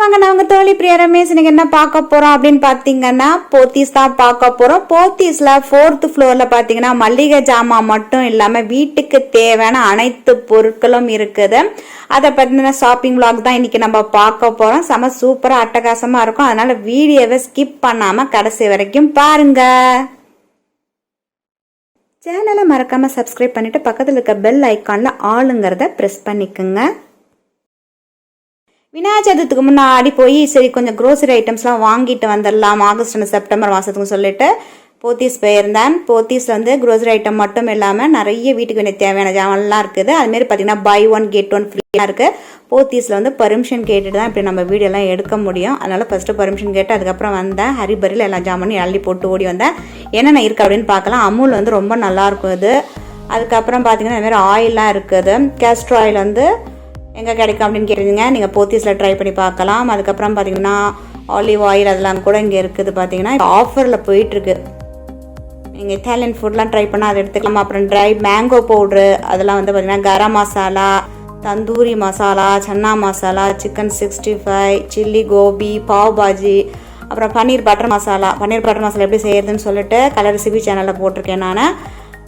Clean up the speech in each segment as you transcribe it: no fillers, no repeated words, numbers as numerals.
வாங்க நான் உங்க தோழி பிரியா ரமேஷ். இன்னைக்கு என்ன பார்க்க போறோம் அப்படின்னு பாத்தீங்கன்னா போத்தீஸ் தான் பார்க்க போறோம். போத்தீஸ்ல 4th ஃப்ளோர்ல பாத்தீங்கன்னா மல்லிகை ஜாமான் மட்டும் இல்லாம வீட்டுக்கு தேவையான அனைத்து பொருட்களும் இருக்குது. அதை பத்தின ஷாப்பிங் vlog தான் இன்னைக்கு நம்ம பார்க்க போறோம். செம சூப்பரா அட்டகாசமா இருக்கும். அதனால வீடியோவை ஸ்கிப் பண்ணாம கடைசி வரைக்கும் பாருங்க. சேனலை மறக்காம சப்ஸ்கிரைப் பண்ணிட்டு பக்கத்துல இருக்க பெல் ஐக்கான்ல ஆளுங்கிறத பிரஸ் பண்ணிக்கோங்க. விநாயகர் சதுர்த்திக்கு முன்னாடி போய் சரி கொஞ்சம் க்ரோசரி ஐட்டம்ஸ்லாம் வாங்கிட்டு வந்துடலாம் ஆகஸ்ட் அண்ட் செப்டம்பர் மாதத்துக்கு சொல்லிட்டு போத்தீஸ் போயிருந்தேன். போத்தீஸில் க்ரோசரி ஐட்டம் மட்டும் இல்லாமல் நிறைய வீட்டுக்கு வேண்டிய தேவையான ஜாமான்லாம் இருக்குது. அதுமாரி பார்த்தீங்கன்னா பை ஒன் கெட் ஒன் ஃப்ரீயாக இருக்குது. போத்தீஸில் பர்மிஷன் கேட்டுட்டு தான் இப்படி நம்ம வீடியோலாம் எடுக்க முடியும். அதனால் ஃபஸ்ட்டு பர்மிஷன் கேட்டு அதுக்கப்புறம் வந்தேன். ஹரிபரியில் எல்லா ஜாமானும் அள்ளி போட்டு ஓடி வந்தேன். என்னென்ன இருக்குது அப்படின்னு பார்க்கலாம். அமுல் ரொம்ப நல்லாயிருக்கும் இது. அதுக்கப்புறம் பார்த்தீங்கன்னா அதுமாரி ஆயிலெலாம் இருக்குது. கேஸ்ட்ர் ஆயில் எங்கே கிடைக்கும் அப்படின்னு கேட்டிருந்தீங்க. நீங்கள் போத்தீஸில் ட்ரை பண்ணி பார்க்கலாம். அதுக்கப்புறம் பார்த்தீங்கன்னா ஆலிவ் ஆயில் அதெல்லாம் கூட இங்கே இருக்குது. பார்த்தீங்கன்னா இப்போ ஆஃபரில் போயிட்டுருக்கு. நீங்கள் இட்டாலியன் ஃபுட்லாம் ட்ரை பண்ணால் அதை எடுத்துக்கலாம். அப்புறம் ட்ரை மேங்கோ பவுட்ரு அதெல்லாம் பார்த்தீங்கன்னா கரம் மசாலா, தந்தூரி மசாலா, சன்னா மசாலா, சிக்கன் 65, சில்லி கோபி, பாவ் பாஜி, அப்புறம் பன்னீர் பட்டர் மசாலா எப்படி செய்யறதுன்னு சொல்லிட்டு கலர் ரெசிபி சேனலில் போட்டிருக்கேன் நான்.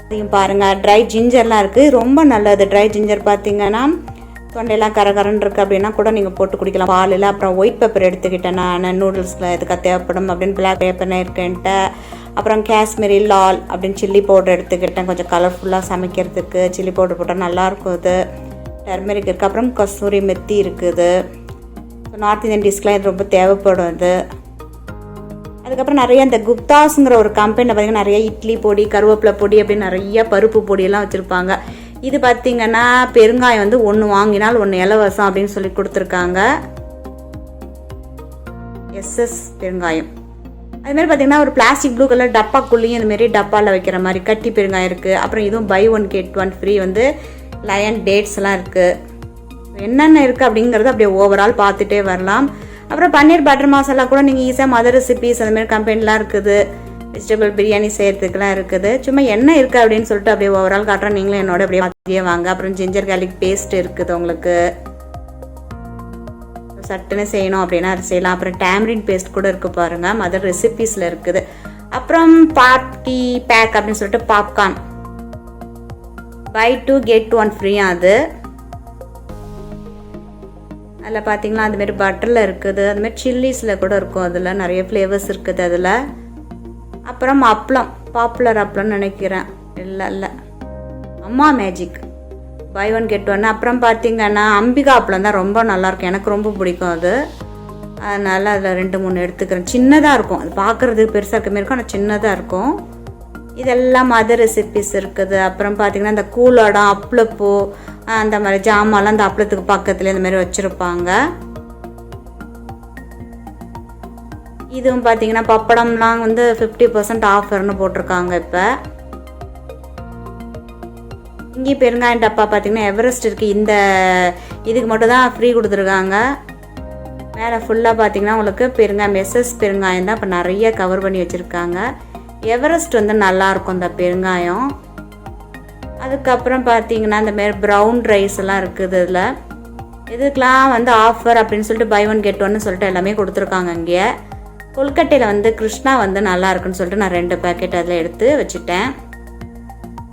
அதையும் பாருங்கள். ட்ரை ஜிஞ்சர்லாம் இருக்குது. ரொம்ப நல்லது. ட்ரை ஜிஞ்சர் பார்த்தீங்கன்னா தொண்டையெல்லாம் கரகரன்னு இருக்குது அப்படின்னா கூட நீங்கள் போட்டு குடிக்கலாம் பாலில். அப்புறம் ஒயிட் பேப்பர் எடுத்துக்கிட்டேன் நான் நூடுல்ஸில் எதுக்காக தேவைப்படும் அப்படின்னு பிளாக் பேப்பர்னு இருக்கேன்ட்டு. அப்புறம் காஷ்மீரி லால் அப்படின்னு சில்லி பவுடர் எடுத்துக்கிட்டேன். கொஞ்சம் கலர்ஃபுல்லாக சமைக்கிறதுக்கு சில்லி பவுடர் போட்டால் நல்லாயிருக்கும். இது டர்மெரிக் இருக்குது. அப்புறம் கஸ்தூரி மெத்தி இருக்குது. நார்த் இந்தியன் டிஷ்க்கெலாம் இது ரொம்ப தேவைப்படும் இது. அதுக்கப்புறம் நிறைய இந்த குப்தாஸுங்கிற ஒரு கம்பெனியில் பார்த்திங்கன்னா நிறைய இட்லி பொடி, கருவேப்பிலை பொடி அப்படின்னு நிறைய பருப்பு பொடியெல்லாம் வச்சுருப்பாங்க. இது பார்த்திங்கன்னா பெருங்காயம் ஒன்று வாங்கினால் ஒன்று இலவசம் அப்படின்னு சொல்லி கொடுத்துருக்காங்க. எஸ்எஸ் பெருங்காயம். அதுமாதிரி பார்த்திங்கன்னா ஒரு பிளாஸ்டிக் ப்ளூ கலர் டப்பாக்குள்ளேயும் இதுமாரி டப்பாவில் வைக்கிற மாதிரி கட்டி பெருங்காயம் இருக்குது. அப்புறம் இதுவும் buy one get one free Lion டேட்ஸ்லாம் இருக்குது. என்னென்ன இருக்குது அப்படிங்கிறது அப்படியே ஓவரால் பார்த்துட்டே வரலாம். அப்புறம் பன்னீர் பட்டர் மசாலா கூட நீங்கள் ஈஸியாக மதர் ரெசிபீஸ் அதுமாரி கம்பெனிலாம் இருக்குது. வெஜிடபிள் பிரியாணி செய்கிறதுக்குலாம் இருக்குது. சும்மா என்ன இருக்குது அப்படின்னு சொல்லிட்டு அப்படியே ஓவரால் காட்டுறேன். நீங்களும் என்னோட அப்படியே பார்த்துட்டே வாங்க. அப்புறம் ஜிஞ்சர் கார்லிக் பேஸ்ட் இருக்குது. உங்களுக்கு சட்டுன்னு செய்யணும் அப்படின்னா அது செய்யலாம். அப்புறம் டேமரின் பேஸ்ட் கூட இருக்குது பாருங்கள். மதர் ரெசிபீஸில் இருக்குது. அப்புறம் பார்ட்டி பேக் அப்படின்னு சொல்லிட்டு பாப்கார்ன் பை 2 get 1 ஃப்ரீ. அது அதில் பார்த்தீங்களா அதுமாரி பட்டரில் இருக்குது. அதுமாரி சில்லிஸில் கூட இருக்கும். அதில் நிறைய ஃப்ளேவர்ஸ் இருக்குது அதில். அப்புறம் அப்பளம் பாப்புலர் அப்பளம்னு நினைக்கிறேன். இல்லை அம்மா magic buy one get one. அப்புறம் பார்த்தீங்கன்னா அம்பிகா அப்பளம் தான் ரொம்ப நல்லாயிருக்கும். எனக்கு ரொம்ப பிடிக்கும் அது. அதனால் அதில் 2-3 எடுத்துக்கிறேன். சின்னதாக இருக்கும். அது பார்க்குறதுக்கு பெருசாக இருக்க மாரி இருக்கும். ஆனால் சின்னதாக இருக்கும். இதெல்லாம் மதர் ரெசிபிஸ் இருக்குது. அப்புறம் பார்த்தீங்கன்னா இந்த கூலோடம் அப்பளப்பூ அந்த மாதிரி ஜாமான்லாம் அந்த அப்பளத்துக்கு பக்கத்துலேயே இந்த மாதிரி வச்சுருப்பாங்க. இதுவும் பார்த்தீங்கன்னா பப்படம்லாம் 50% ஆஃபர்னு போட்டிருக்காங்க. இப்போ இங்கே பெருங்காயம் டப்பா பார்த்தீங்கன்னா எவரெஸ்ட் இருக்குது. இந்த இதுக்கு மட்டும் தான் ஃப்ரீ கொடுத்துருக்காங்க. மேலே ஃபுல்லாக பார்த்தீங்கன்னா உங்களுக்கு பெருங்காயம் எஸ்எஸ் பெருங்காயம் தான் இப்போ நிறைய கவர் பண்ணி வச்சுருக்காங்க. எவரெஸ்ட் நல்லாயிருக்கும் இந்த பெருங்காயம். அதுக்கப்புறம் பார்த்தீங்கன்னா இந்த மாரி ப்ரௌன் ரைஸ் எல்லாம் இருக்குது. இதில் இதுக்கெலாம் ஆஃபர் அப்படின்னு சொல்லிட்டு பை ஒன் கெட் ஒன்னு சொல்லிட்டு எல்லாமே கொடுத்துருக்காங்க. இங்கே கொல்கட்டையில் கிருஷ்ணா நல்லா இருக்குன்னு சொல்லிட்டு நான் 2 பேக்கெட் அதில் எடுத்து வச்சுட்டேன்.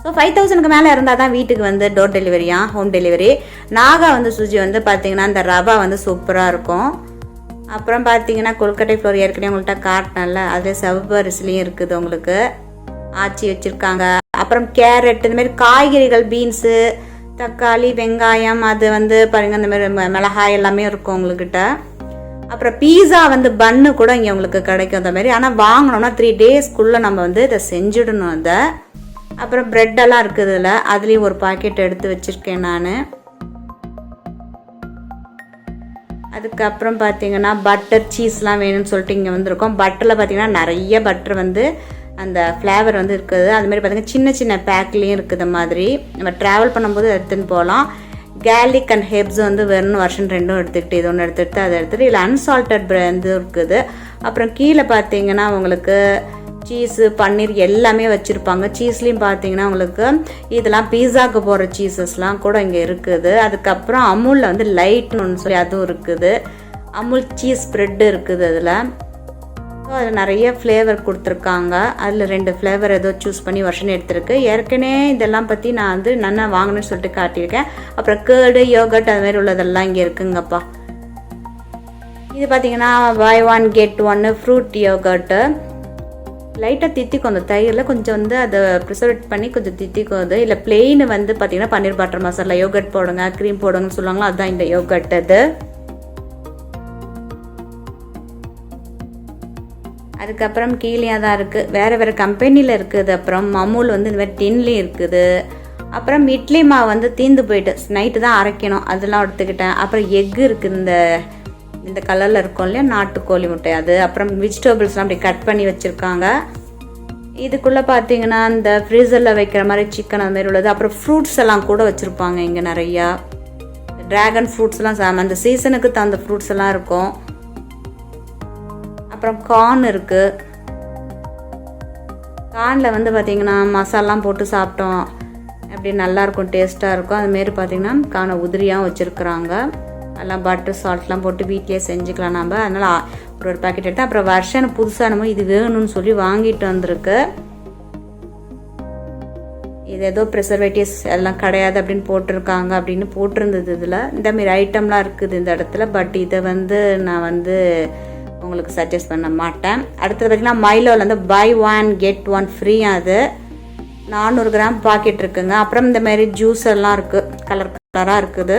ஸோ 5000க்கு மேலே இருந்தால் தான் வீட்டுக்கு டோர் டெலிவரியா ஹோம் டெலிவரி. நாகா சுஜி பார்த்தீங்கன்னா இந்த ரவா சூப்பராக இருக்கும். அப்புறம் பார்த்தீங்கன்னா கொல்கட்டை ஃப்ளோர் ஏற்கனவே உங்கள்கிட்ட காட்டினல அதே சிவப்பு அரிசிலையும் இருக்குது. உங்களுக்கு ஆச்சி வச்சுருக்காங்க. அப்புறம் கேரட் இந்தமாரி காய்கறிகள் பீன்ஸு தக்காளி வெங்காயம் அது பாருங்கள் இந்த மாதிரி மிளகாய் எல்லாமே இருக்கும் உங்கள்கிட்ட. அப்புறம் பீஸா பன்னு கூட இங்கே உங்களுக்கு கிடைக்கும் அந்த மாதிரி. ஆனால் வாங்கினோன்னா 3 daysக்குள்ளே நம்ம இதை செஞ்சிடணும் அதை. அப்புறம் ப்ரெட்டெல்லாம் இருக்குது இதில். அதுலேயும் ஒரு பாக்கெட் எடுத்து வச்சுருக்கேன் நான். அதுக்கப்புறம் பார்த்தீங்கன்னா பட்டர் சீஸ்லாம் வேணும்னு சொல்லிட்டு இங்கே வந்திருக்கோம். பட்டரில் பார்த்தீங்கன்னா நிறைய பட்டர் அந்த ஃப்ளேவர் இருக்குது. அதுமாதிரி பார்த்தீங்கன்னா சின்ன சின்ன பேக்லேயும் இருக்குது. மாதிரி நம்ம ட்ராவல் பண்ணும்போது எடுத்துன்னு போகலாம். கேர்லிக் அண்ட் ஹெப்ஸ் வெறும் வருஷன் 2 எடுத்துக்கிட்டு இது ஒன்று எடுத்துகிட்டு அதை எடுத்துகிட்டு இல்லை அன்சால்டட் இருக்குது. அப்புறம் கீழே பார்த்தீங்கன்னா உங்களுக்கு சீஸு பன்னீர் எல்லாமே வச்சுருப்பாங்க. சீஸ்லேயும் பார்த்தீங்கன்னா உங்களுக்கு இதெல்லாம் பீஸாவுக்கு போகிற சீஸஸ்லாம் கூட இங்கே இருக்குது. அதுக்கப்புறம் அமுலில் லைட்னு ஒன்று சொல்லி அதுவும் இருக்குது. அமுல் சீஸ் ஸ்ப்ரெட் இருக்குது அதில். ஸோ அதில் நிறைய ஃப்ளேவர் கொடுத்துருக்காங்க. அதில் 2 ஃப்ளேவர் ஏதோ சூஸ் பண்ணி வருஷன் எடுத்திருக்கு. ஏற்கனவே இதெல்லாம் பற்றி நான் வந்து நல்லா வாங்கணும்னு சொல்லிட்டு காட்டியிருக்கேன். அப்புறம் கேர்டு யோகட் அது மாதிரி உள்ளதெல்லாம் இங்கே இருக்குங்கப்பா. இது பார்த்தீங்கன்னா buy 1 get 1 ஃப்ரூட் யோகர்ட்டு. லைட்டாக தித்திக்கும் அந்த தயிரில், கொஞ்சம் வந்து அதை ப்ரிசர்வேட் பண்ணி கொஞ்சம் தித்திக்கும் அது. இல்லை பிளெயின் வந்து பார்த்தீங்கன்னா பன்னீர் பட்டர் மசாலா யோகட் போடுங்க, க்ரீம் போடுங்கன்னு சொல்லுவாங்களோ அதுதான் இந்த யோகட். அது அதுக்கப்புறம் கீழே தான் இருக்குது, வேறு கம்பெனியில் இருக்குது. அப்புறம் அமுல் வந்து இந்த மாதிரி டின்லேயும் இருக்குது. அப்புறம் இட்லி மாவு வந்து தீந்து போயிட்டு நைட்டு தான் அரைக்கணும், அதெல்லாம் எடுத்துக்கிட்டேன். அப்புறம் எக்கு இருக்குது, இந்த கலரில் இருக்கும் இல்லையா நாட்டுக்கோழி முட்டை அது. அப்புறம் வெஜிடபிள்ஸ்லாம் அப்படி கட் பண்ணி வச்சுருக்காங்க. இதுக்குள்ளே பார்த்தீங்கன்னா இந்த ஃப்ரீசரில் வைக்கிற மாதிரி சிக்கன் அது மாதிரி உள்ளது. அப்புறம் ஃப்ரூட்ஸ் எல்லாம் கூட வச்சுருப்பாங்க இங்கே நிறையா. ட்ராகன் ஃப்ரூட்ஸ்லாம் அந்த சீசனுக்கு தகுந்த ஃப்ரூட்ஸ் எல்லாம் இருக்கும். அப்புறம் கார்ன் இருக்குது. கார்னில் வந்து பார்த்திங்கன்னா மசாலாம் போட்டு சாப்பிட்டோம் அப்படி நல்லாயிருக்கும், டேஸ்ட்டாக இருக்கும். அதுமாரி பார்த்திங்கன்னா கார்னை உதிரியாக வச்சுருக்குறாங்க. எல்லாம் பட்டர் சால்ட்லாம் போட்டு வீட்டிலே செஞ்சுக்கலாம் நம்ம. அதனால் ஒரு பேக்கெட் எடுத்து அப்புறம் வருஷம் புதுசாக நம்ம இது வேணும்னு சொல்லி வாங்கிட்டு வந்திருக்கு. இது ஏதோ ப்ரிசர்வேட்டிவ்ஸ் எல்லாம் கிடையாது அப்படின்னு போட்டிருக்காங்க அப்படின்னு போட்டிருந்தது. இதில் இந்தமாரி ஐட்டம்லாம் இருக்குது இந்த இடத்துல. பட் இதை வந்து நான் வந்து உங்களுக்கு சஜஸ்ட் பண்ண மாட்டேன். அடுத்தது பார்த்திங்கன்னா மைலோவில் வந்து buy 1 get 1 ஃப்ரீ. அது 400 கிராம் பாக்கெட் இருக்குங்க. அப்புறம் இந்தமாரி ஜூஸ் எல்லாம் இருக்குது, கலர் கலராக இருக்குது.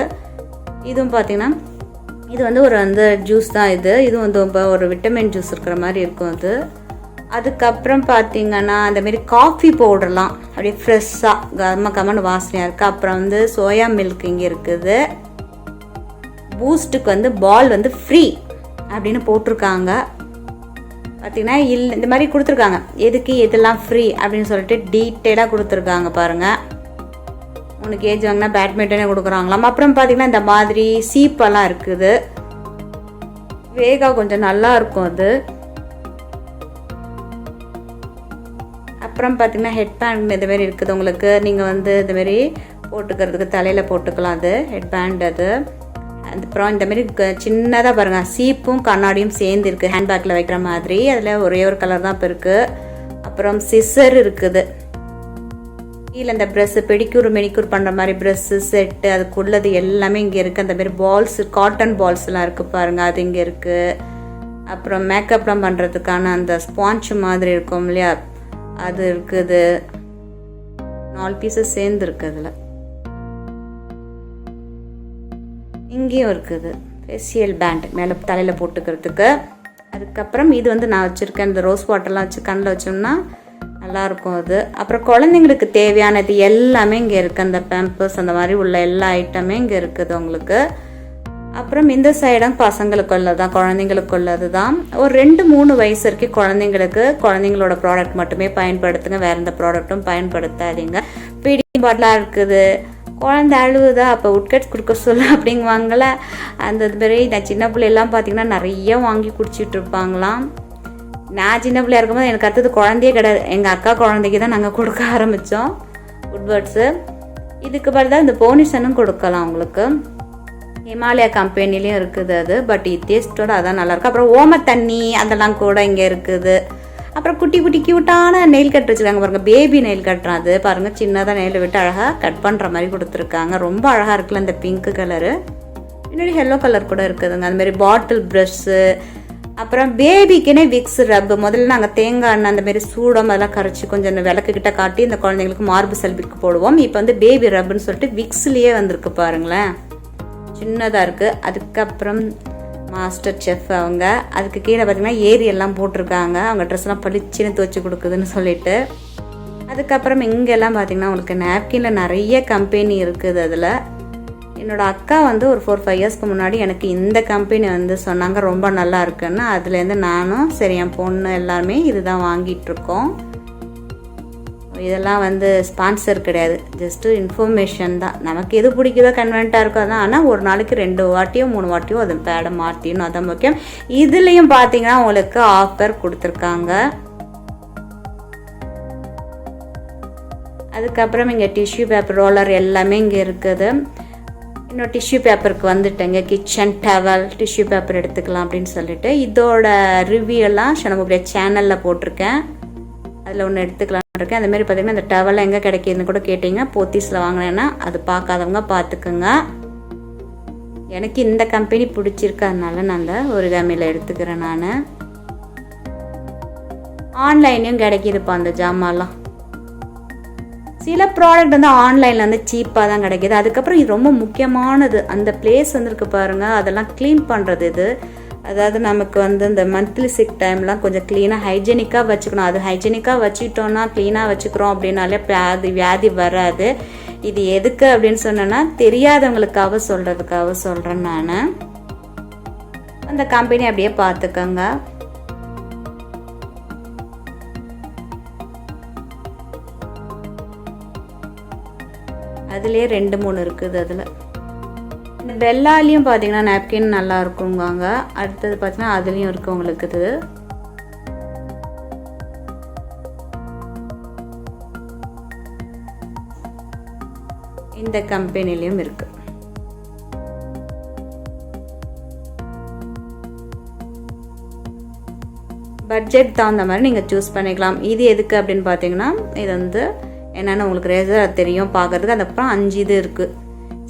இதுவும் பார்த்திங்கன்னா இது வந்து ஒரு ஜூஸ் தான் இது. இது வந்து ஒரு விட்டமின் ஜூஸ் இருக்கிற மாதிரி இருக்கும் அது. அதுக்கப்புறம் பார்த்திங்கன்னா அந்தமாரி காஃபி பவுடர்லாம் அப்படியே ஃப்ரெஷ்ஷாக கம்மன்னு வாசனையாக இருக்குது. அப்புறம் வந்து சோயா மில்க் இங்கே இருக்குது. பூஸ்ட்டுக்கு வந்து பால் வந்து ஃப்ரீ அப்படின்னு போட்டிருக்காங்க. பார்த்திங்கன்னா இந்த மாதிரி கொடுத்துருக்காங்க, எதுக்கு எதெல்லாம் ஃப்ரீ அப்படின்னு சொல்லிட்டு டீட்டெயிலாக கொடுத்துருக்காங்க பாருங்கள். 3 கேஜி வாங்கினா பேட்மிண்டனே கொடுக்குறாங்களாம். அப்புறம் பார்த்திங்கன்னா இந்த மாதிரி சீப்பெல்லாம் இருக்குது. வேகா கொஞ்சம் நல்லா இருக்கும் அது. அப்புறம் பார்த்திங்கன்னா ஹெட் பேண்ட் இதுமாரி இருக்குது உங்களுக்கு. நீங்கள் வந்து இதுமாரி போட்டுக்கிறதுக்கு தலையில் போட்டுக்கலாம். அது ஹெட் பேண்ட் அது. அப்புறம் இந்தமாரி சின்னதாக பாருங்கள், சீப்பும் கண்ணாடியும் சேர்ந்து இருக்குது, ஹேண்ட்பேக்கில் வைக்கிற மாதிரி. அதில் ஒரே ஒரு கலர் தான் இப்போ இருக்குது. அப்புறம் சிசர் இருக்குது. கீழே இந்த ப்ரெஸ்ஸு பெடிக்யூர் மெனிக்யூர் பண்ணுற மாதிரி ப்ரெஸ்ஸு செட்டு அதுக்குள்ளது எல்லாமே இங்கே இருக்குது. அந்தமாரி பால்ஸு காட்டன் பால்ஸ்லாம் இருக்குது பாருங்கள், அது இங்கே இருக்குது. அப்புறம் மேக்கப்லாம் பண்ணுறதுக்கான அந்த ஸ்பான்ச் மாதிரி இருக்கும் இல்லையா, அது இருக்குது. 4 பீஸஸ் சேர்ந்து இருக்குது. அதில் இங்கேயும் இருக்குது ஃபேஷியல் பேண்ட் மேலே தலையில் போட்டுக்கிறதுக்கு. அதுக்கப்புறம் இது வந்து நான் வச்சுருக்கேன், இந்த ரோஸ் வாட்டர்லாம் வச்சு கண்ணில் வச்சோம்னா நல்லாயிருக்கும் அது. அப்புறம் குழந்தைங்களுக்கு தேவையானது எல்லாமே இங்கே இருக்குது. அந்த பேம்பர்ஸ் அந்த மாதிரி உள்ள எல்லா ஐட்டமே இங்கே இருக்குது உங்களுக்கு. அப்புறம் இந்த சைடும் பசங்களுக்கு உள்ளது தான், குழந்தைங்களுக்கு உள்ளது தான். ஒரு 2-3 வயசு வரைக்கும் குழந்தைங்களோட ப்ராடக்ட் மட்டுமே பயன்படுத்துங்க, வேறு எந்த ப்ராடக்ட்டும் பயன்படுத்தாதீங்க. ஃபீடிங் பாட்டிலாக இருக்குது. குழந்தை அழுவுதா அப்போ உட்கட்ஸ் கொடுக்க சொல்ல அப்படிங்குவாங்கள. அந்த மாதிரி நான் சின்ன பிள்ளைலாம் பார்த்திங்கன்னா நிறைய வாங்கி குடிச்சிட்டு இருப்பாங்களாம். நான் சின்ன பிள்ளையா இருக்கும்போது எனக்கு அடுத்தது குழந்தையே கிடையாது, எங்கள் அக்கா குழந்தைக்கு தான் நாங்கள் கொடுக்க ஆரம்பித்தோம் உட்வர்ட்ஸு. இதுக்கு பதிலாக இந்த போனிஷனும் கொடுக்கலாம் உங்களுக்கு. ஹிமாலயா கம்பெனிலையும் இருக்குது அது. பட் டேஸ்ட்டோட அதான் நல்லாயிருக்கும். அப்புறம் ஓம தண்ணி அதெல்லாம் கூட இங்கே இருக்குது. அப்புறம் குட்டி குட்டி க்யூட்டான நெயில் கட் வச்சுருக்காங்க பாருங்கள், பேபி நெயில் கட்டுறான் அது பாருங்கள். சின்னதாக நெயில் விட்டு அழகாக கட் பண்ணுற மாதிரி கொடுத்துருக்காங்க. ரொம்ப அழகாக இருக்குல்ல இந்த பிங்க் கலரு. பின்னாடி எல்லோ கலர் கூட இருக்குதுங்க. அதுமாரி பாட்டில் ப்ரஷ்ஷு. அப்புறம் பேபிக்குன்னே விக்ஸ் ரப்பு. முதல்ல நாங்கள் தேங்காய் எண்ணெய் அந்தமாரி சூடம் அதெல்லாம் கரைச்சி கொஞ்சம் விளக்குக்கிட்ட காட்டி இந்த குழந்தைங்களுக்கு மார்பு செல்பிக்கு போடுவோம். இப்போ வந்து பேபி ரப்புன்னு சொல்லிட்டு விக்ஸ்லேயே வந்திருக்கு பாருங்களேன், சின்னதாக இருக்குது. அதுக்கப்புறம் மாஸ்டர் செஃப் அவங்க. அதுக்கு கீழே பார்த்திங்கன்னா ஏரியெல்லாம் போட்டிருக்காங்க, அவங்க ட்ரெஸ்லாம் பளிச்சுன்னு துவச்சி கொடுக்குதுன்னு சொல்லிட்டு. அதுக்கப்புறம் இங்கெல்லாம் பார்த்திங்கன்னா உங்களுக்கு நாப்கினில் நிறைய கம்பெனி இருக்குது. அதில் என்னோடய அக்கா வந்து ஒரு 4-5 இயர்ஸ்க்கு முன்னாடி எனக்கு இந்த கம்பெனி வந்து சொன்னாங்க ரொம்ப நல்லா இருக்குன்னு. அதுலேருந்து நானும் சரி என் பொண்ணு எல்லாருமே இதுதான் வாங்கிட்டுருக்கோம். இதெல்லாம் வந்து ஸ்பான்சர் கிடையாது, ஜஸ்ட்டு இன்ஃபர்மேஷன் தான். நமக்கு எது பிடிக்குதோ கன்வென்ட்டாக இருக்கோ அதான். ஆனால் ஒரு நாளைக்கு 2 வாட்டியோ 3 வாட்டியோ அது பேடை மாற்றிடணும், அதான் முக்கியம். இதுலேயும் பார்த்தீங்கன்னா உங்களுக்கு ஆஃபர் கொடுத்துருக்காங்க. அதுக்கப்புறம் இங்கே டிஷ்யூ பேப்பர் ரோலர் எல்லாமே இங்கே இருக்குது. இன்னும் டிஷ்யூ பேப்பருக்கு வந்துட்டேங்க. கிச்சன் டவல் டிஷ்யூ பேப்பர் எடுத்துக்கலாம் அப்படின்னு சொல்லிட்டு இதோட ரிவ்யூ எல்லாம் சண்முகப்பிரியா சேனலில் போட்டிருக்கேன். அதில் ஒன்று எடுத்துக்கலாம்னு இருக்கேன். அந்தமாரி பார்த்தீங்கன்னா இந்த டவல் எங்கே கிடைக்கிதுன்னு கூட கேட்டிங்க. போத்தீஸில் வாங்கினேன்னா அது பார்க்காதவங்க பார்த்துக்குங்க. எனக்கு இந்த கம்பெனி பிடிச்சிருக்கறதுனால நான் அந்த ஒரிகாமியில் எடுத்துக்கிறேன். நான் ஆன்லைன்லையும் கிடைக்கிதுப்பா அந்த ஜாமான்லாம். சில ப்ராடக்ட் வந்து ஆன்லைனில் வந்து சீப்பாக தான் கிடைக்கிது. அதுக்கப்புறம் இது ரொம்ப முக்கியமானது, அந்த பிளேஸ் வந்துருக்கு பாருங்கள், அதெல்லாம் க்ளீன் பண்ணுறது. இது அதாவது நமக்கு வந்து இந்த மந்த்லி சிக் டைம்லாம் கொஞ்சம் க்ளீனாக ஹைஜீனிக்காக வச்சுக்கணும். அது ஹைஜீனிக்காக வச்சுக்கிட்டோன்னா, க்ளீனாக வச்சுக்கிறோம் அப்படின்னாலே வியாதி வராது. இது எதுக்கு அப்படின்னு சொன்னேன்னா தெரியாதவங்களுக்காக சொல்கிறேன் நான். அந்த கம்பெனி அப்படியே பார்த்துக்கோங்க. அதுலேயே 2-3 இருக்குது. அதில் இந்த பெல்லாலையும் பார்த்தீங்கன்னா நாப்கின் நல்லா இருக்குங்காங்க. அடுத்தது பார்த்தீங்கன்னா அதுலேயும் இருக்குது உங்களுக்கு. இது இந்த கம்பெனிலையும் இருக்குது. பட்ஜெட் தகுந்த மாதிரி நீங்கள் சூஸ் பண்ணிக்கலாம். இது எதுக்கு அப்படின்னு பார்த்தீங்கன்னா இது வந்து என்னென்னு உங்களுக்கு ரேசர் தெரியும் பார்க்கறதுக்கு. அதுக்கப்புறம் 5 இது இருக்குது.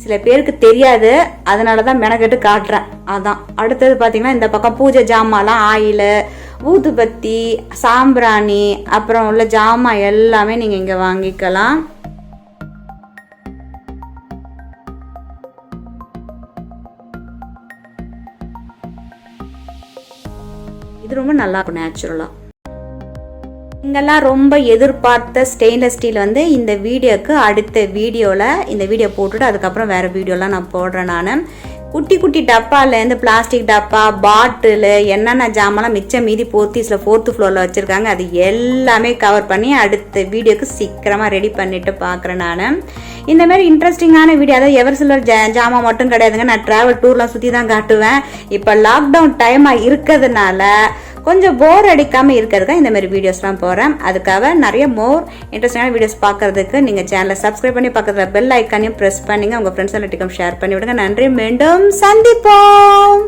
சில பேருக்கு தெரியாது, அதனால தான் மெனக்கெட்டு காட்டுறேன். அதான் அடுத்தது பார்த்தீங்கன்னா இந்த பக்கம் பூஜை ஜாமான்லாம், ஆயில், ஊதுபத்தி, சாம்பிராணி, அப்புறம் உள்ள ஜாமான் எல்லாமே நீங்கள் இங்கே வாங்கிக்கலாம். இது ரொம்ப நல்லா இருக்கும் நேச்சுரலாக. இங்கெல்லாம் ரொம்ப எதிர்பார்த்த ஸ்டெயின்லெஸ் ஸ்டீல் வந்து இந்த வீடியோக்கு அடுத்த வீடியோவில் இந்த வீடியோ போட்டுட்டு அதுக்கப்புறம் வேறு வீடியோலாம் நான் போடுறேன். நான் குட்டி குட்டி டப்பாலேருந்து பிளாஸ்டிக் டப்பா, பாட்டிலு, என்னென்ன ஜாமெல்லாம் மிச்சம் மீதி போத்தீஸில் 4th ஃப்ளோரில் வச்சுருக்காங்க, அது எல்லாமே கவர் பண்ணி அடுத்த வீடியோக்கு சீக்கிரமாக ரெடி பண்ணிவிட்டு பார்க்குறேன். நான் இந்தமாரி இன்ட்ரெஸ்டிங்கான வீடியோ, அதாவது எவர் சிலர் ஜாமான் மட்டும் கிடையாதுங்க. நான் ட்ராவல் டூர்லாம் சுற்றி தான் காட்டுவேன். இப்போ லாக்டவுன் டைமாக இருக்கிறதுனால கொஞ்சம் போர் அடிக்காமல் இருக்கிறதுக்காக இந்த மாதிரி வீடியோஸ்லாம் போகிறேன். அதுக்காக நிறைய மோர் இன்ட்ரெஸ்டிங்கான வீடியோஸ் பார்க்குறதுக்கு நீங்கள் சேனலை சப்ஸ்கிரைப் பண்ணி பக்கத்தில் பெல் ஐக்கானையும் ப்ரெஸ் பண்ணிங்க. உங்கள் ஃப்ரெண்ட்ஸ் எல்லாத்துக்கும் ஷேர் பண்ணி விடுங்க. நன்றி, மீண்டும் சந்திப்போம்.